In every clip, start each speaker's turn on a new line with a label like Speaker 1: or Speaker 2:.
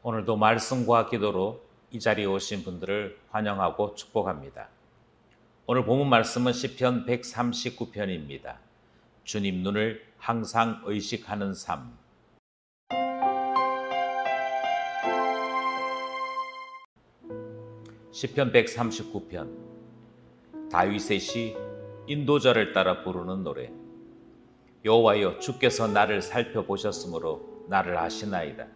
Speaker 1: 오늘도 말씀과 기도로 이 자리에 오신 분들을 환영하고 축복합니다. 오늘 본문 말씀은 시편 139편입니다. 주님 눈을 항상 의식하는 삶. 시편 139편, 다윗의 시 인도절을 따라 부르는 노래. 여호와여, 주께서 나를 살펴보셨으므로 나를 아시나이다.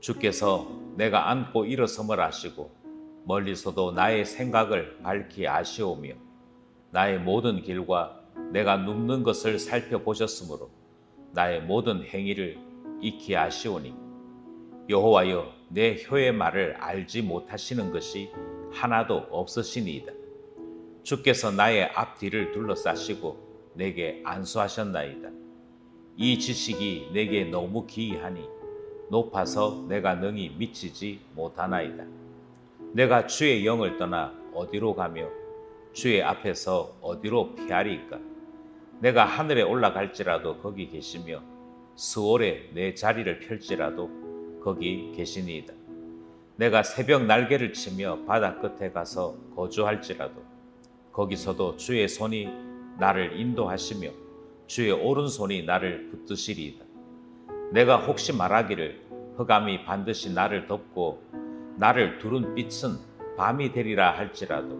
Speaker 1: 주께서 내가 앉고 일어섬을 아시고 멀리서도 나의 생각을 밝히 아시오며 나의 모든 길과 내가 눕는 것을 살펴보셨으므로 나의 모든 행위를 익히 아시오니 여호와여, 내 혀의 말을 알지 못하시는 것이 하나도 없으시니이다. 주께서 나의 앞뒤를 둘러싸시고 내게 안수하셨나이다. 이 지식이 내게 너무 기이하니 높아서 내가 능히 미치지 못하나이다. 내가 주의 영을 떠나 어디로 가며 주의 앞에서 어디로 피하리이까? 내가 하늘에 올라갈지라도 거기 계시며 스올에 내 자리를 펼지라도 거기 계시니이다. 내가 새벽 날개를 치며 바다 끝에 가서 거주할지라도 거기서도 주의 손이 나를 인도하시며 주의 오른손이 나를 붙드시리이다. 내가 혹시 말하기를 흑암이 반드시 나를 덮고 나를 두른 빛은 밤이 되리라 할지라도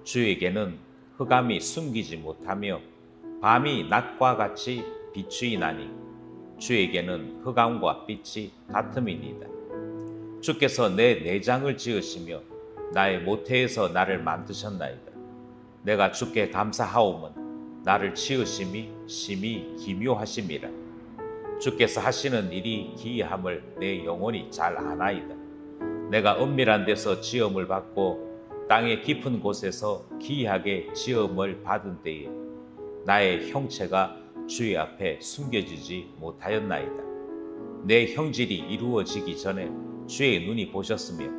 Speaker 1: 주에게는 흑암이 숨기지 못하며 밤이 낮과 같이 비추이나니 주에게는 흑암과 빛이 같음이니이다. 주께서 내 내장을 지으시며 나의 모태에서 나를 만드셨나이다. 내가 주께 감사하오면 나를 지으심이 심히 기묘하심이라. 주께서 하시는 일이 기이함을 내 영혼이 잘 아나이다. 내가 은밀한 데서 지음을 받고 땅의 깊은 곳에서 기이하게 지음을 받은 때에 나의 형체가 주의 앞에 숨겨지지 못하였나이다. 내 형질이 이루어지기 전에 주의 눈이 보셨으며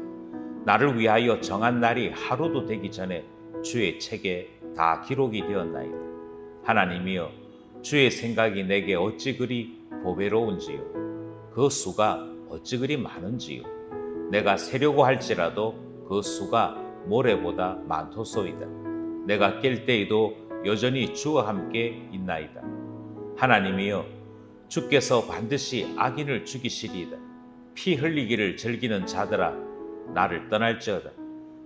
Speaker 1: 나를 위하여 정한 날이 하루도 되기 전에 주의 책에 다 기록이 되었나이다. 하나님이여, 주의 생각이 내게 어찌 그리 보배로운지요, 그 수가 어찌 그리 많은지요. 내가 세려고 할지라도 그 수가 모래보다 많도소이다. 내가 깰 때에도 여전히 주와 함께 있나이다. 하나님이여, 주께서 반드시 악인을 죽이시리이다. 피 흘리기를 즐기는 자들아, 나를 떠날지어다.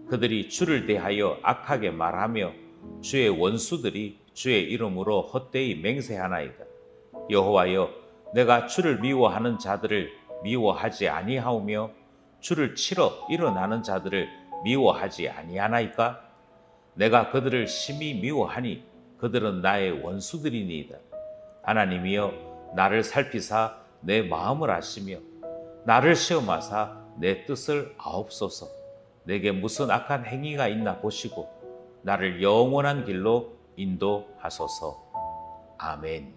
Speaker 1: 그들이 주를 대하여 악하게 말하며 주의 원수들이 주의 이름으로 헛되이 맹세하나이다. 여호와여, 내가 주를 미워하는 자들을 미워하지 아니하오며 주를 치러 일어나는 자들을 미워하지 아니하나이까? 내가 그들을 심히 미워하니 그들은 나의 원수들이니이다. 하나님이여, 나를 살피사 내 마음을 아시며 나를 시험하사 내 뜻을 아옵소서. 내게 무슨 악한 행위가 있나 보시고 나를 영원한 길로 인도하소서. 아멘.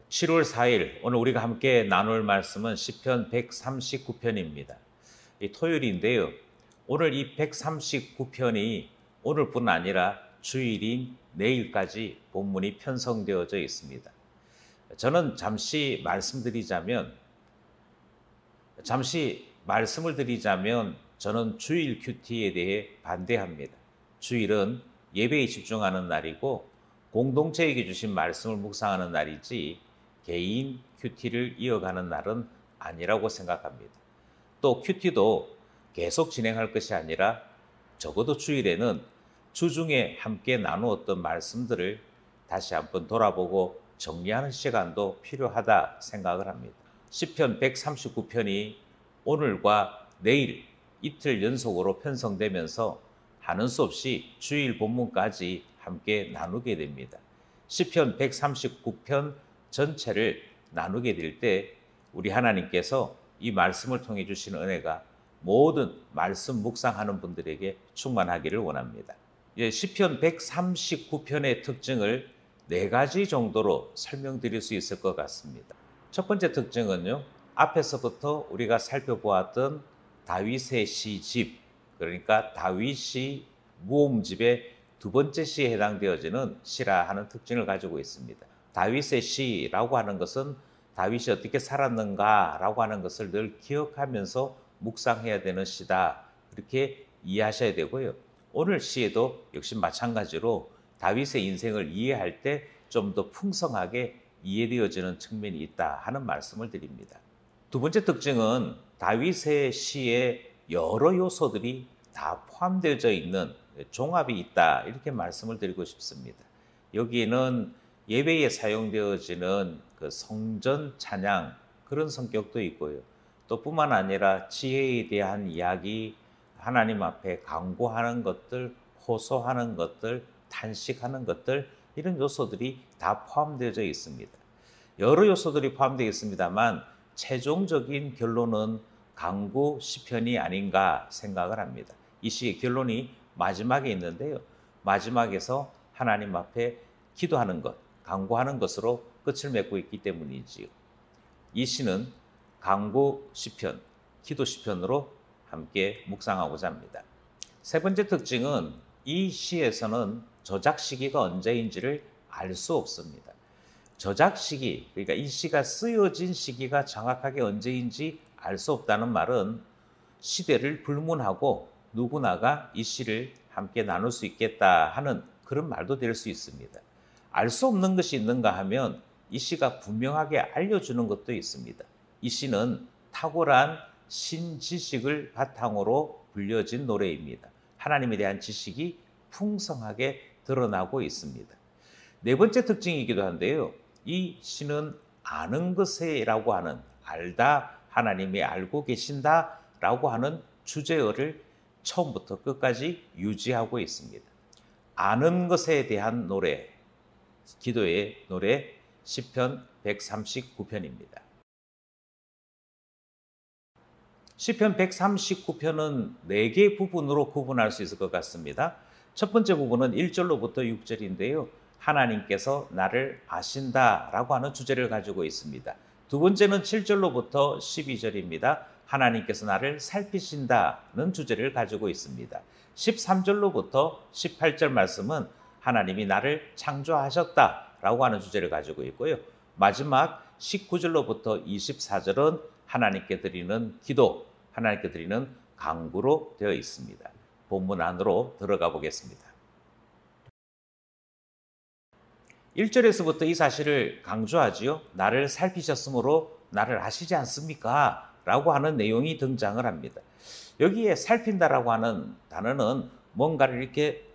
Speaker 1: 7월 4일 오늘 우리가 함께 나눌 말씀은 시편 139편입니다. 토요일인데요. 오늘 이 139편이 오늘뿐 아니라 주일인 내일까지 본문이 편성되어져 있습니다. 저는 잠시 말씀을 드리자면 저는 주일 큐티에 대해 반대합니다. 주일은 예배에 집중하는 날이고 공동체에게 주신 말씀을 묵상하는 날이지 개인 큐티를 이어가는 날은 아니라고 생각합니다. 또 큐티도 계속 진행할 것이 아니라 적어도 주일에는 주중에 함께 나누었던 말씀들을 다시 한번 돌아보고 정리하는 시간도 필요하다 생각을 합니다. 시편 139편이 오늘과 내일 이틀 연속으로 편성되면서 하는 수 없이 주일 본문까지 함께 나누게 됩니다. 시편 139편 전체를 나누게 될 때 우리 하나님께서 이 말씀을 통해 주시는 은혜가 모든 말씀 묵상하는 분들에게 충만하기를 원합니다. 시편 139편의 특징을 4가지 정도로 설명드릴 수 있을 것 같습니다. 첫 번째 특징은요, 앞에서부터 우리가 살펴보았던 다윗의 시집, 그러니까 다윗이 모음집의 두 번째 시에 해당되어지는 시라 하는 특징을 가지고 있습니다. 다윗의 시라고 하는 것은 다윗이 어떻게 살았는가라고 하는 것을 늘 기억하면서 묵상해야 되는 시다. 그렇게 이해하셔야 되고요. 오늘 시에도 역시 마찬가지로 다윗의 인생을 이해할 때 좀 더 풍성하게 이해되어지는 측면이 있다 하는 말씀을 드립니다. 두 번째 특징은 다윗의 시에 여러 요소들이 다 포함되어져 있는 종합이 있다 이렇게 말씀을 드리고 싶습니다. 여기에는 예배에 사용되어지는 그 성전 찬양 그런 성격도 있고요. 또 뿐만 아니라 지혜에 대한 이야기, 하나님 앞에 간구하는 것들, 호소하는 것들, 탄식하는 것들 이런 요소들이 다 포함되어져 있습니다. 여러 요소들이 포함되어 있습니다만 최종적인 결론은 간구 시편이 아닌가 생각을 합니다. 이 시의 결론이 마지막에 있는데요. 마지막에서 하나님 앞에 기도하는 것, 간구하는 것으로 끝을 맺고 있기 때문이지요. 이 시는 간구 시편, 기도 시편으로 함께 묵상하고자 합니다. 세 번째 특징은 이 시에서는 저작 시기가 언제인지를 알 수 없습니다. 저작 시기, 그러니까 이 시가 쓰여진 시기가 정확하게 언제인지 알 수 없다는 말은 시대를 불문하고 누구나가 이 시를 함께 나눌 수 있겠다 하는 그런 말도 될 수 있습니다. 알 수 없는 것이 있는가 하면 이 시가 분명하게 알려주는 것도 있습니다. 이 시는 탁월한 신지식을 바탕으로 불려진 노래입니다. 하나님에 대한 지식이 풍성하게 드러나고 있습니다. 네 번째 특징이기도 한데요. 이 시는 아는 것에라고 하는 알다, 하나님이 알고 계신다라고 하는 주제어를 처음부터 끝까지 유지하고 있습니다. 아는 것에 대한 노래, 기도의 노래 시편 139편입니다. 시편 139편은 4개 부분으로 구분할 수 있을 것 같습니다. 첫 번째 부분은 1절로부터 6절인데요. 하나님께서 나를 아신다라고 하는 주제를 가지고 있습니다. 두 번째는 7절로부터 12절입니다. 하나님께서 나를 살피신다는 주제를 가지고 있습니다. 13절로부터 18절 말씀은 하나님이 나를 창조하셨다라고 하는 주제를 가지고 있고요. 마지막 19절로부터 24절은 하나님께 드리는 기도, 하나님께 드리는 간구로 되어 있습니다. 본문 안으로 들어가 보겠습니다. 1절에서부터 이 사실을 강조하지요. 나를 살피셨으므로 나를 아시지 않습니까? 라고 하는 내용이 등장을 합니다. 여기에 살핀다라고 하는 단어는 뭔가를 이렇게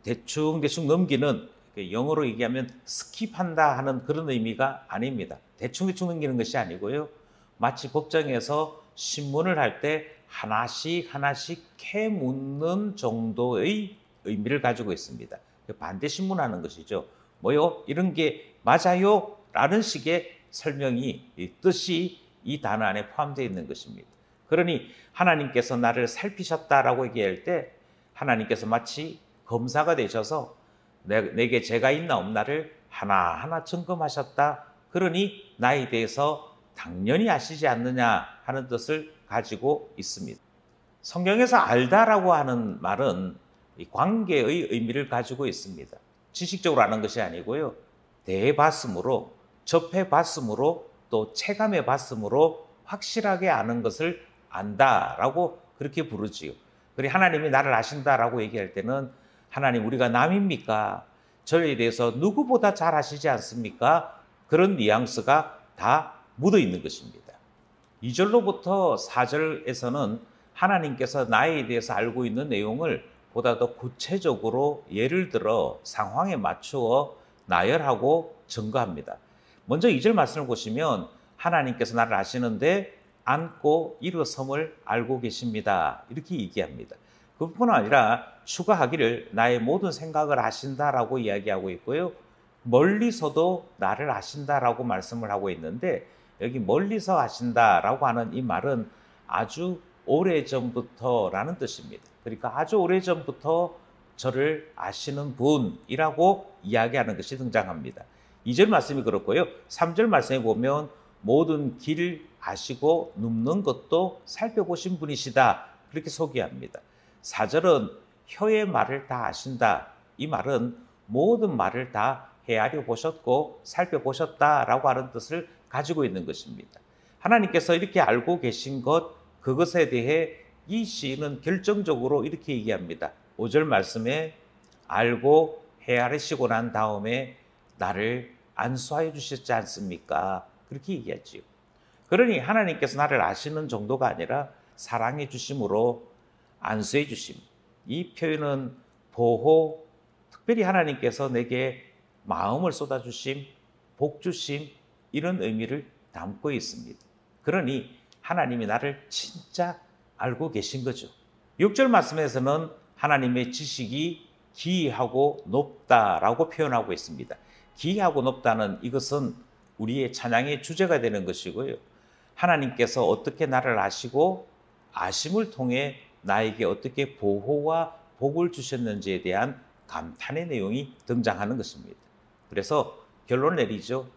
Speaker 1: 대충 넘기는, 영어로 얘기하면 스킵한다 하는 그런 의미가 아닙니다. 대충 넘기는 것이 아니고요. 마치 법정에서 신문을 할 때 하나씩 캐묻는 정도의 의미를 가지고 있습니다. 반대 신문하는 것이죠. 뭐요? 이런 게 맞아요? 라는 식의 설명이 뜻이 이 단어 안에 포함되어 있는 것입니다. 그러니 하나님께서 나를 살피셨다라고 얘기할 때 하나님께서 마치 검사가 되셔서 내게 죄가 있나 없나를 하나하나 점검하셨다. 그러니 나에 대해서 당연히 아시지 않느냐 하는 뜻을 가지고 있습니다. 성경에서 알다라고 하는 말은 관계의 의미를 가지고 있습니다. 지식적으로 아는 것이 아니고요. 대해봤음으로, 접해봤음으로, 또 체감해봤음으로 확실하게 아는 것을 안다라고 그렇게 부르지요. 그리고 하나님이 나를 아신다라고 얘기할 때는 하나님 우리가 남입니까? 저에 대해서 누구보다 잘 아시지 않습니까? 그런 뉘앙스가 다 묻어 있는 것입니다. 2절로부터 4절에서는 하나님께서 나에 대해서 알고 있는 내용을 보다 더 구체적으로 예를 들어 상황에 맞추어 나열하고 증거합니다. 먼저 2절 말씀을 보시면 하나님께서 나를 아시는데 안고 일어섬을 알고 계십니다. 이렇게 얘기합니다. 그뿐 아니라 추가하기를 나의 모든 생각을 아신다라고 이야기하고 있고요. 멀리서도 나를 아신다라고 말씀을 하고 있는데 여기 멀리서 아신다라고 하는 이 말은 아주 오래전부터라는 뜻입니다. 그러니까 아주 오래전부터 저를 아시는 분이라고 이야기하는 것이 등장합니다. 2절 말씀이 그렇고요. 3절 말씀에 보면 모든 길 아시고 눕는 것도 살펴보신 분이시다. 그렇게 소개합니다. 4절은 혀의 말을 다 아신다. 이 말은 모든 말을 다 헤아려 보셨고 살펴보셨다라고 하는 뜻을 가지고 있는 것입니다. 하나님께서 이렇게 알고 계신 것, 그것에 대해 이 시인은 결정적으로 이렇게 얘기합니다. 5절 말씀에 알고 헤아리시고 난 다음에 나를 안수하여 주셨지 않습니까? 그렇게 얘기하지요. 그러니 하나님께서 나를 아시는 정도가 아니라 사랑해 주심으로 안수해 주심. 이 표현은 보호, 특별히 하나님께서 내게 마음을 쏟아주심, 복 주심, 이런 의미를 담고 있습니다. 그러니 하나님이 나를 진짜 알고 계신 거죠. 6절 말씀에서는 하나님의 지식이 기이하고 높다라고 표현하고 있습니다. 기이하고 높다는 이것은 우리의 찬양의 주제가 되는 것이고요. 하나님께서 어떻게 나를 아시고 아심을 통해 나에게 어떻게 보호와 복을 주셨는지에 대한 감탄의 내용이 등장하는 것입니다. 그래서 결론을 내리죠.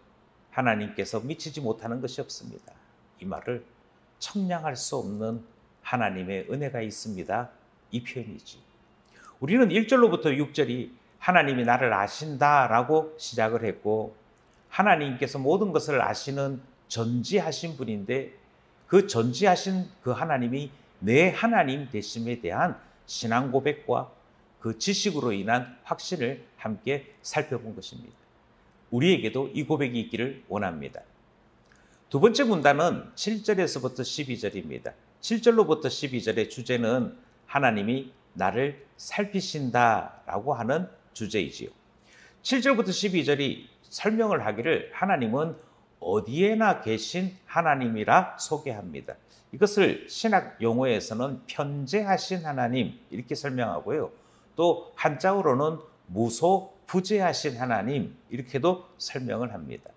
Speaker 1: 하나님께서 미치지 못하는 것이 없습니다. 이 말을 청량할 수 없는 하나님의 은혜가 있습니다. 이 표현이지. 우리는 1절로부터 6절이 하나님이 나를 아신다라고 시작을 했고, 하나님께서 모든 것을 아시는 전지하신 분인데, 그 전지하신 그 하나님이 내 하나님 되심에 대한 신앙 고백과 그 지식으로 인한 확신을 함께 살펴본 것입니다. 우리에게도 이 고백이 있기를 원합니다. 두 번째 문단은 7절에서부터 12절입니다. 7절로부터 12절의 주제는 하나님이 나를 살피신다라고 하는 주제이지요. 7절부터 12절이 설명을 하기를 하나님은 어디에나 계신 하나님이라 소개합니다. 이것을 신학 용어에서는 편재하신 하나님 이렇게 설명하고요. 또 한자어로는 무소부재하신 하나님 이렇게도 설명을 합니다.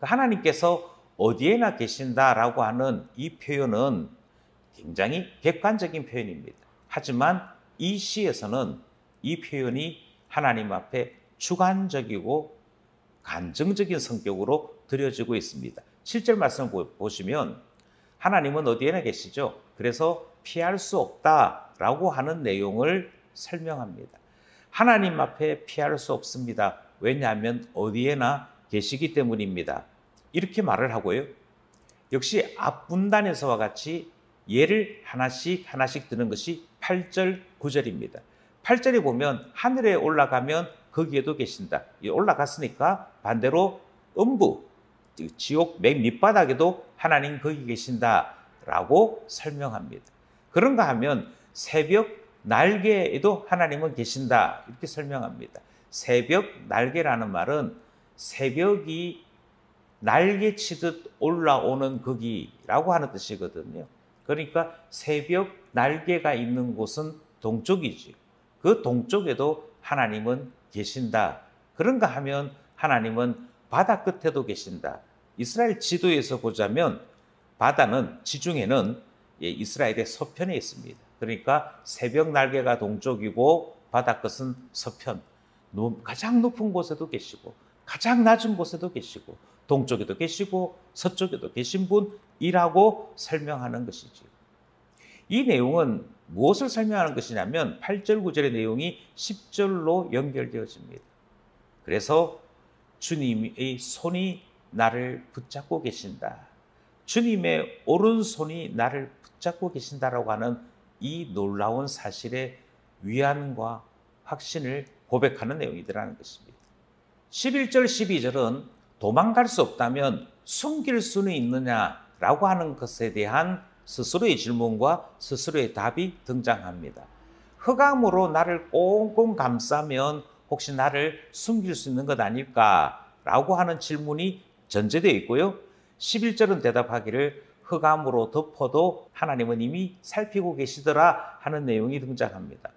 Speaker 1: 하나님께서 어디에나 계신다라고 하는 이 표현은 굉장히 객관적인 표현입니다. 하지만 이 시에서는 이 표현이 하나님 앞에 주관적이고 간증적인 성격으로 드려지고 있습니다. 7절 말씀을 보시면 하나님은 어디에나 계시죠. 그래서 피할 수 없다라고 하는 내용을 설명합니다. 하나님 앞에 피할 수 없습니다. 왜냐하면 어디에나 계시기 때문입니다. 이렇게 말을 하고요. 역시 앞 문단에서와 같이 예를 하나씩 드는 것이 8절, 9절입니다. 8절에 보면 하늘에 올라가면 거기에도 계신다. 올라갔으니까 반대로 음부, 지옥 맨 밑바닥에도 하나님 거기 계신다라고 설명합니다. 그런가 하면 새벽 날개에도 하나님은 계신다 이렇게 설명합니다. 새벽 날개라는 말은 새벽이 날개치듯 올라오는 거기라고 하는 뜻이거든요. 그러니까 새벽 날개가 있는 곳은 동쪽이지. 그 동쪽에도 하나님은 계신다. 그런가 하면 하나님은 바다 끝에도 계신다. 이스라엘 지도에서 보자면 바다는 지중해는 이스라엘의 서편에 있습니다. 그러니까 새벽 날개가 동쪽이고 바다 끝은 서편. 가장 높은 곳에도 계시고 가장 낮은 곳에도 계시고 동쪽에도 계시고 서쪽에도 계신 분이라고 설명하는 것이지요. 이 내용은 무엇을 설명하는 것이냐면 8절, 9절의 내용이 10절로 연결되어집니다. 그래서 주님의 손이 나를 붙잡고 계신다. 주님의 오른손이 나를 붙잡고 계신다라고 하는 이 놀라운 사실의 위안과 확신을 고백하는 내용이라는 것입니다. 11절, 12절은 도망갈 수 없다면 숨길 수는 있느냐라고 하는 것에 대한 스스로의 질문과 스스로의 답이 등장합니다. 흑암으로 나를 꽁꽁 감싸면 혹시 나를 숨길 수 있는 것 아닐까라고 하는 질문이 전제되어 있고요. 11절은 대답하기를 흑암으로 덮어도 하나님은 이미 살피고 계시더라 하는 내용이 등장합니다.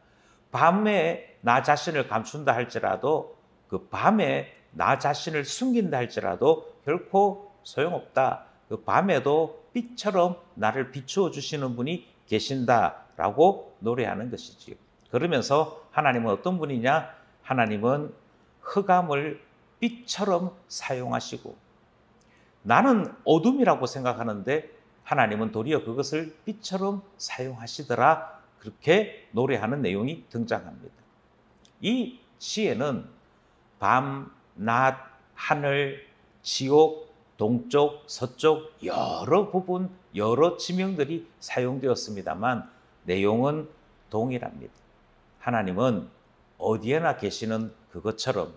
Speaker 1: 밤에 나 자신을 감춘다 할지라도 그 밤에 나 자신을 숨긴다 할지라도 결코 소용없다. 그 밤에도 빛처럼 나를 비추어 주시는 분이 계신다라고 노래하는 것이지요. 그러면서 하나님은 어떤 분이냐? 하나님은 흑암을 빛처럼 사용하시고 나는 어둠이라고 생각하는데 하나님은 도리어 그것을 빛처럼 사용하시더라. 그렇게 노래하는 내용이 등장합니다. 이 시에는 밤, 낮, 하늘, 지옥, 동쪽, 서쪽 여러 부분, 여러 지명들이 사용되었습니다만 내용은 동일합니다. 하나님은 어디에나 계시는 그것처럼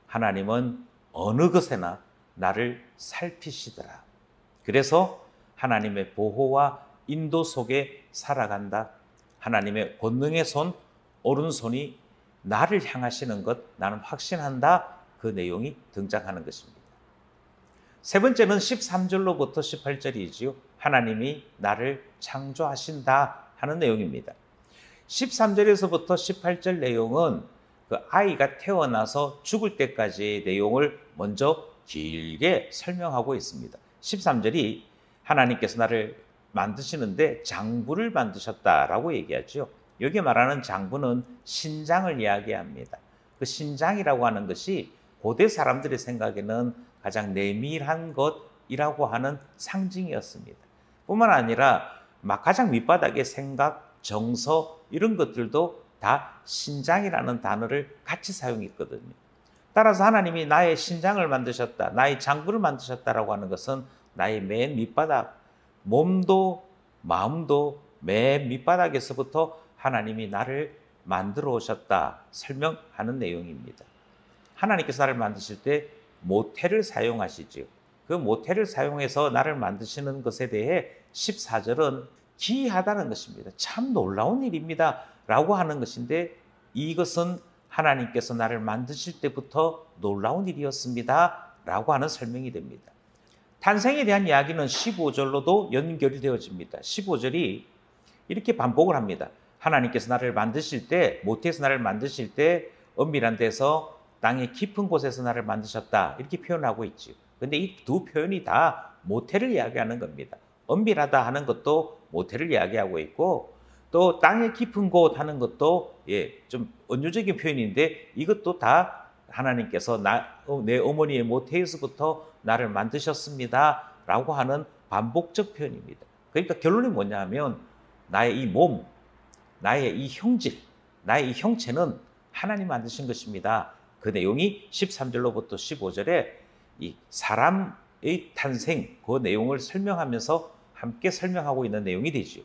Speaker 1: 하나님은 어느 것에나 나를 살피시더라. 그래서 하나님의 보호와 인도 속에 살아간다. 하나님의 권능의 손, 오른손이 나를 향하시는 것 나는 확신한다. 그 내용이 등장하는 것입니다. 세 번째는 13절로부터 18절이지요. 하나님이 나를 창조하신다 하는 내용입니다. 13절에서부터 18절 내용은 그 아이가 태어나서 죽을 때까지의 내용을 먼저 길게 설명하고 있습니다. 13절이 하나님께서 나를 만드시는데 장부를 만드셨다라고 얘기하죠. 여기 말하는 장부는 신장을 이야기합니다. 그 신장이라고 하는 것이 고대 사람들의 생각에는 가장 내밀한 것이라고 하는 상징이었습니다. 뿐만 아니라 가장 밑바닥의 생각, 정서 이런 것들도 다 신장이라는 단어를 같이 사용했거든요. 따라서 하나님이 나의 신장을 만드셨다, 나의 장부를 만드셨다라고 하는 것은 나의 맨 밑바닥, 몸도 마음도 맨 밑바닥에서부터 하나님이 나를 만들어 오셨다 설명하는 내용입니다. 하나님께서 나를 만드실 때 모태를 사용하시지요. 그 모태를 사용해서 나를 만드시는 것에 대해 14절은 기이하다는 것입니다. 참 놀라운 일입니다 라고 하는 것인데 이것은 하나님께서 나를 만드실 때부터 놀라운 일이었습니다 라고 하는 설명이 됩니다. 탄생에 대한 이야기는 15절로도 연결이 되어집니다. 15절이 이렇게 반복을 합니다. 하나님께서 나를 만드실 때, 모태에서 나를 만드실 때 엄밀한 데서 땅의 깊은 곳에서 나를 만드셨다 이렇게 표현하고 있지요. 그런데 이 두 표현이 다 모태를 이야기하는 겁니다. 엄밀하다 하는 것도 모태를 이야기하고 있고 또 땅의 깊은 곳 하는 것도 좀 은유적인 표현인데 이것도 다 하나님께서 내 어머니의 모태에서부터 나를 만드셨습니다 라고 하는 반복적 표현입니다. 그러니까 결론이 뭐냐면 나의 이 몸, 나의 이 형질, 나의 이 형체는 하나님 만드신 것입니다. 그 내용이 13절로부터 15절에 이 사람의 탄생 그 내용을 설명하면서 함께 설명하고 있는 내용이 되죠.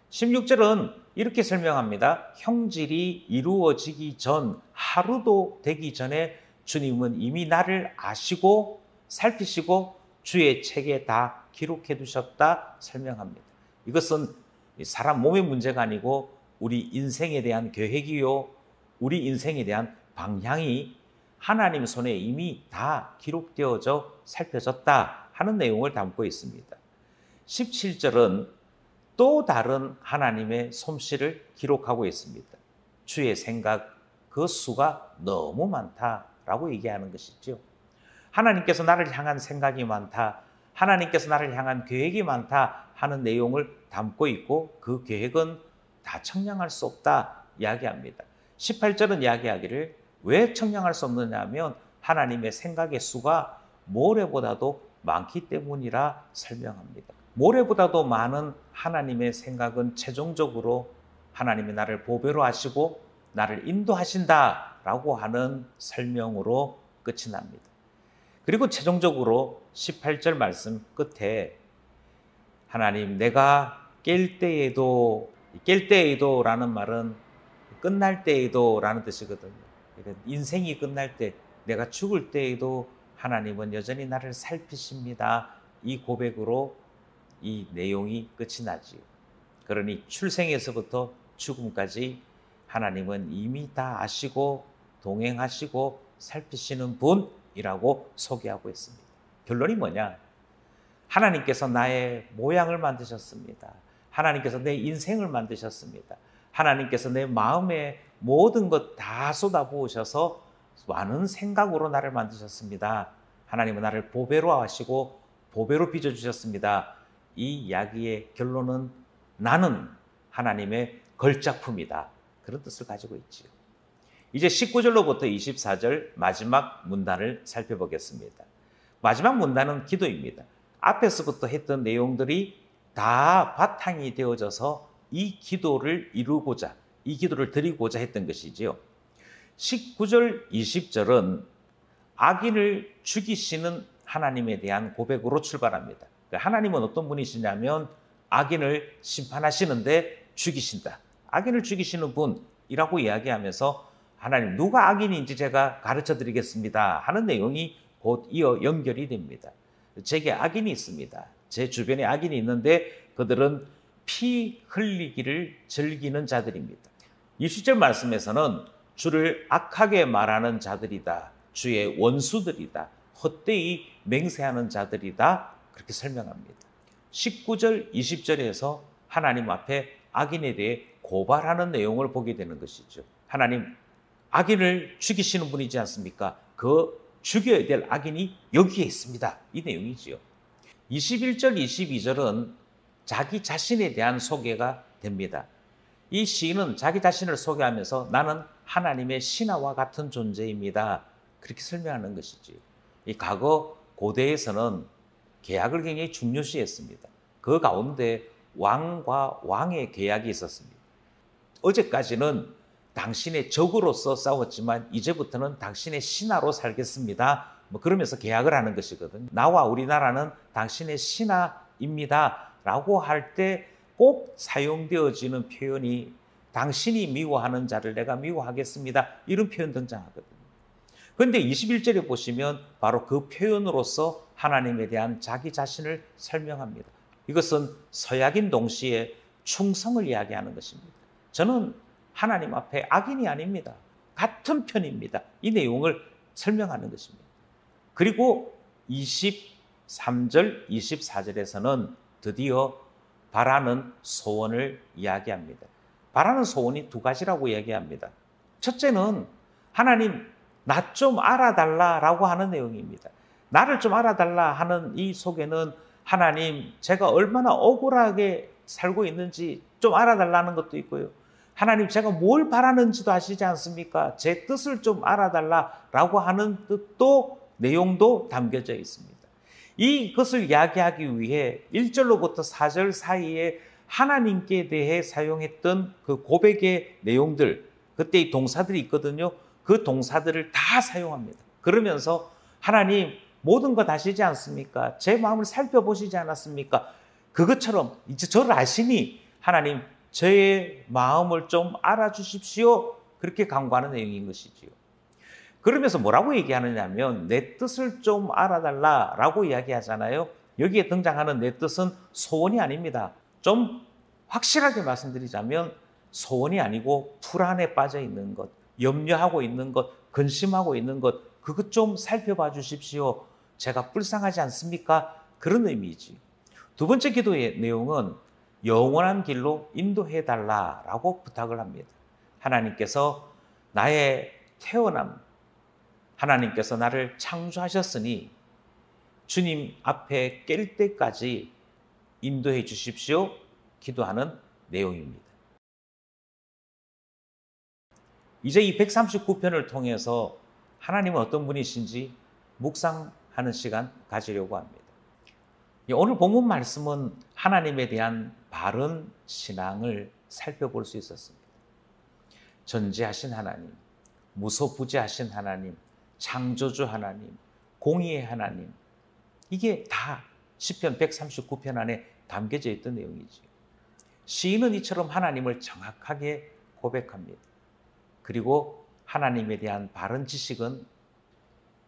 Speaker 1: 16절은 이렇게 설명합니다. 형질이 이루어지기 전, 하루도 되기 전에 주님은 이미 나를 아시고 살피시고 주의 책에 다 기록해 두셨다 설명합니다. 이것은 사람 몸의 문제가 아니고 우리 인생에 대한 계획이요, 우리 인생에 대한 방향이 하나님 손에 이미 다 기록되어져 살펴졌다 하는 내용을 담고 있습니다. 17절은 또 다른 하나님의 솜씨를 기록하고 있습니다. 주의 생각, 그 수가 너무 많다라고 얘기하는 것이죠. 하나님께서 나를 향한 생각이 많다, 하나님께서 나를 향한 계획이 많다 하는 내용을 담고 있고 그 계획은 다 청량할 수 없다 이야기합니다. 18절은 이야기하기를 왜 청량할 수 없느냐 하면 하나님의 생각의 수가 모래보다도 많기 때문이라 설명합니다. 모래보다도 많은 하나님의 생각은 최종적으로 하나님이 나를 보배로 하시고 나를 인도하신다라고 하는 설명으로 끝이 납니다. 그리고 최종적으로 18절 말씀 끝에 하나님 내가 깰 때에도 라는 말은 끝날 때에도 라는 뜻이거든요. 인생이 끝날 때 내가 죽을 때에도 하나님은 여전히 나를 살피십니다. 이 고백으로 이 내용이 끝이 나지요. 그러니 출생에서부터 죽음까지 하나님은 이미 다 아시고 동행하시고 살피시는 분이라고 소개하고 있습니다. 결론이 뭐냐? 하나님께서 나의 모양을 만드셨습니다. 하나님께서 내 인생을 만드셨습니다. 하나님께서 내 마음에 모든 것 다 쏟아부으셔서 많은 생각으로 나를 만드셨습니다. 하나님은 나를 보배로 하시고 보배로 빚어주셨습니다. 이 이야기의 결론은 나는 하나님의 걸작품이다. 그런 뜻을 가지고 있지요. 이제 19절로부터 24절 마지막 문단을 살펴보겠습니다. 마지막 문단은 기도입니다. 앞에서부터 했던 내용들이 다 바탕이 되어져서 이 기도를 이루고자, 이 기도를 드리고자 했던 것이지요. 19절, 20절은 악인을 죽이시는 하나님에 대한 고백으로 출발합니다. 하나님은 어떤 분이시냐면 악인을 심판하시는데 죽이신다. 악인을 죽이시는 분이라고 이야기하면서 하나님 누가 악인인지 제가 가르쳐 드리겠습니다 하는 내용이 곧 이어 연결이 됩니다. 제게 악인이 있습니다. 제 주변에 악인이 있는데 그들은 피 흘리기를 즐기는 자들입니다. 20절 말씀에서는 주를 악하게 말하는 자들이다. 주의 원수들이다. 헛되이 맹세하는 자들이다. 그렇게 설명합니다. 19절, 20절에서 하나님 앞에 악인에 대해 고발하는 내용을 보게 되는 것이죠. 하나님, 악인을 죽이시는 분이지 않습니까? 그 죽여야 될 악인이 여기에 있습니다. 이 내용이지요. 21절, 22절은 자기 자신에 대한 소개가 됩니다. 이 시인은 자기 자신을 소개하면서 나는 하나님의 신하와 같은 존재입니다. 그렇게 설명하는 것이지요. 이 과거 고대에서는 계약을 굉장히 중요시했습니다. 그 가운데 왕과 왕의 계약이 있었습니다. 어제까지는 당신의 적으로서 싸웠지만 이제부터는 당신의 신하로 살겠습니다. 그러면서 계약을 하는 것이거든요. 나와 우리나라는 당신의 신하입니다. 라고 할 때 꼭 사용되어지는 표현이 당신이 미워하는 자를 내가 미워하겠습니다. 이런 표현 등장하거든요. 그런데 21절에 보시면 바로 그 표현으로서 하나님에 대한 자기 자신을 설명합니다. 이것은 서약인 동시에 충성을 이야기하는 것입니다. 저는 하나님 앞에 악인이 아닙니다. 같은 편입니다. 이 내용을 설명하는 것입니다. 그리고 23절, 24절에서는 드디어 바라는 소원을 이야기합니다. 바라는 소원이 두 가지라고 이야기합니다. 첫째는 하나님 나 좀 알아달라라고 하는 내용입니다. 나를 좀 알아달라 하는 이 속에는 하나님 제가 얼마나 억울하게 살고 있는지 좀 알아달라는 것도 있고요. 하나님 제가 뭘 바라는지도 아시지 않습니까? 제 뜻을 좀 알아달라라고 하는 뜻도 내용도 담겨져 있습니다. 이것을 이야기하기 위해 1절로부터 4절 사이에 하나님께 대해 사용했던 그 고백의 내용들, 그때의 동사들이 있거든요. 그 동사들을 다 사용합니다. 그러면서 하나님 모든 것 아시지 않습니까? 제 마음을 살펴보시지 않았습니까? 그것처럼 이제 저를 아시니 하나님 저의 마음을 좀 알아주십시오. 그렇게 간구하는 내용인 것이지요. 그러면서 뭐라고 얘기하느냐면 내 뜻을 좀 알아달라라고 이야기하잖아요. 여기에 등장하는 내 뜻은 소원이 아닙니다. 좀 확실하게 말씀드리자면 소원이 아니고 불안에 빠져 있는 것, 염려하고 있는 것, 근심하고 있는 것, 그것 좀 살펴봐 주십시오. 제가 불쌍하지 않습니까? 그런 의미이지. 두 번째 기도의 내용은 영원한 길로 인도해 달라라고 부탁을 합니다. 하나님께서 나의 태어남, 하나님께서 나를 창조하셨으니 주님 앞에 깰 때까지 인도해 주십시오. 기도하는 내용입니다. 이제 이 139편을 통해서 하나님은 어떤 분이신지 묵상하는 시간 가지려고 합니다. 오늘 본문 말씀은 하나님에 대한 바른 신앙을 살펴볼 수 있었습니다. 전지하신 하나님, 무소부지하신 하나님, 창조주 하나님, 공의의 하나님, 이게 다 시편 139편 안에 담겨져 있던 내용이죠. 시인은 이처럼 하나님을 정확하게 고백합니다. 그리고 하나님에 대한 바른 지식은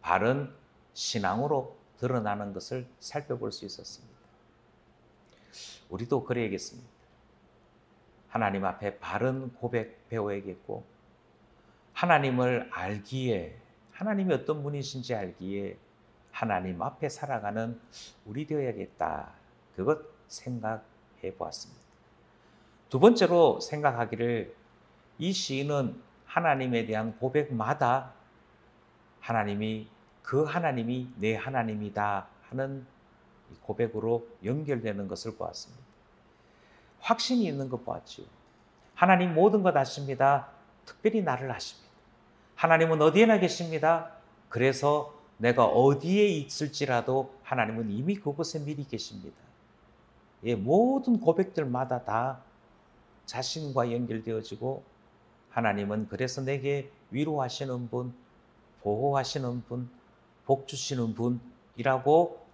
Speaker 1: 바른 신앙으로 드러나는 것을 살펴볼 수 있었습니다. 우리도 그래야겠습니다. 하나님 앞에 바른 고백 배워야겠고 하나님을 알기에 하나님이 어떤 분이신지 알기에 하나님 앞에 살아가는 우리 되어야겠다. 그것 생각해 보았습니다. 두 번째로 생각하기를 이 시인은 하나님에 대한 고백마다 하나님이 그 하나님이 내 하나님이다 하는 고백으로 연결되는 것을 보았습니다. 확신이 있는 것 보았지요. 하나님 모든 것 아십니다. 특별히 나를 아십니다. 하나님은 어디에나 계십니다. 그래서 내가 어디에 있을지라도 하나님은 이미 그곳에 미리 계십니다. 예, 모든 고백들마다 다 자신과 연결되어지고 하나님은 그래서 내게 위로하시는 분, 보호하시는 분, 복 주시는 분 이라고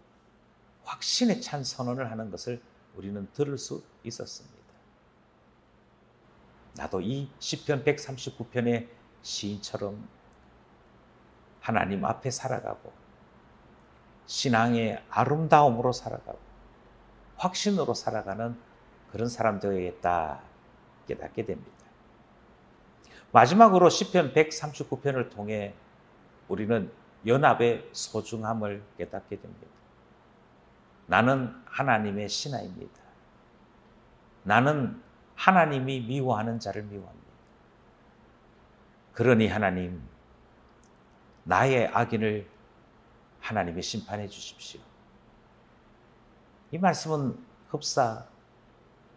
Speaker 1: 확신에 찬 선언을 하는 것을 우리는 들을 수 있었습니다. 나도 이 시편 139편의 시인처럼 하나님 앞에 살아가고 신앙의 아름다움으로 살아가고 확신으로 살아가는 그런 사람 되어야겠다 깨닫게 됩니다. 마지막으로 시편 139편을 통해 우리는 연합의 소중함을 깨닫게 됩니다. 나는 하나님의 신하입니다. 나는 하나님이 미워하는 자를 미워합니다. 그러니 하나님, 나의 악인을 하나님이 심판해 주십시오. 이 말씀은 흡사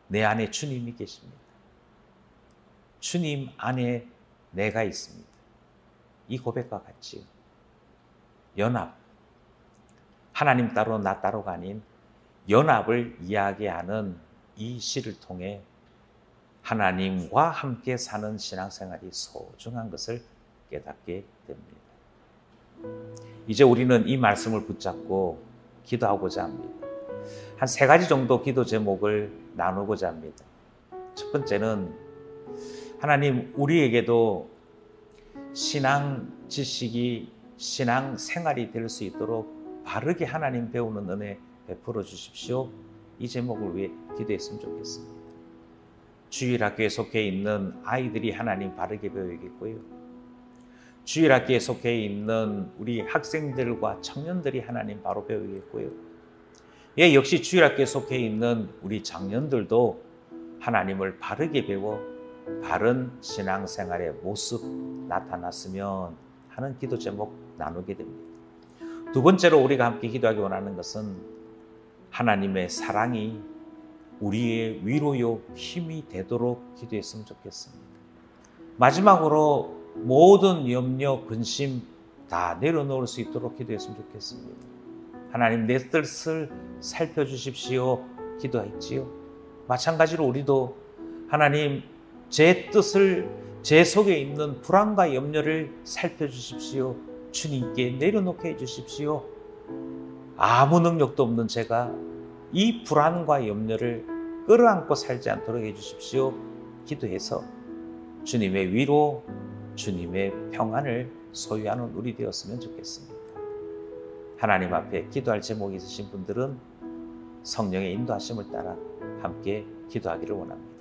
Speaker 1: 내 안에 주님이 계십니다. 주님 안에 내가 있습니다. 이 고백과 같이 연합, 하나님 따로 나 따로가 아닌 연합을 이야기하는 이 시를 통해 하나님과 함께 사는 신앙생활이 소중한 것을 깨닫게 됩니다. 이제 우리는 이 말씀을 붙잡고 기도하고자 합니다. 한 3가지 정도 기도 제목을 나누고자 합니다. 첫 번째는 하나님, 우리에게도 신앙 지식이 신앙 생활이 될 수 있도록 바르게 하나님 배우는 은혜 베풀어 주십시오. 이 제목을 위해 기도했으면 좋겠습니다. 주일학교에 속해 있는 아이들이 하나님 바르게 배우겠고요. 주일학교에 속해 있는 우리 학생들과 청년들이 하나님 바로 배우겠고요. 예, 역시 주일학교에 속해 있는 우리 장년들도 하나님을 바르게 배워 바른 신앙생활의 모습 나타났으면 하는 기도 제목 나누게 됩니다. 두 번째로 우리가 함께 기도하기 원하는 것은 하나님의 사랑이 우리의 위로요 힘이 되도록 기도했으면 좋겠습니다. 마지막으로 모든 염려, 근심 다 내려놓을 수 있도록 기도했으면 좋겠습니다. 하나님, 내 뜻을 살펴주십시오 기도했지요. 마찬가지로 우리도 하나님, 제 뜻을 제 속에 있는 불안과 염려를 살펴주십시오. 주님께 내려놓게 해주십시오. 아무 능력도 없는 제가 이 불안과 염려를 끌어안고 살지 않도록 해주십시오. 기도해서 주님의 위로, 주님의 평안을 소유하는 우리 되었으면 좋겠습니다. 하나님 앞에 기도할 제목이 있으신 분들은 성령의 인도하심을 따라 함께 기도하기를 원합니다.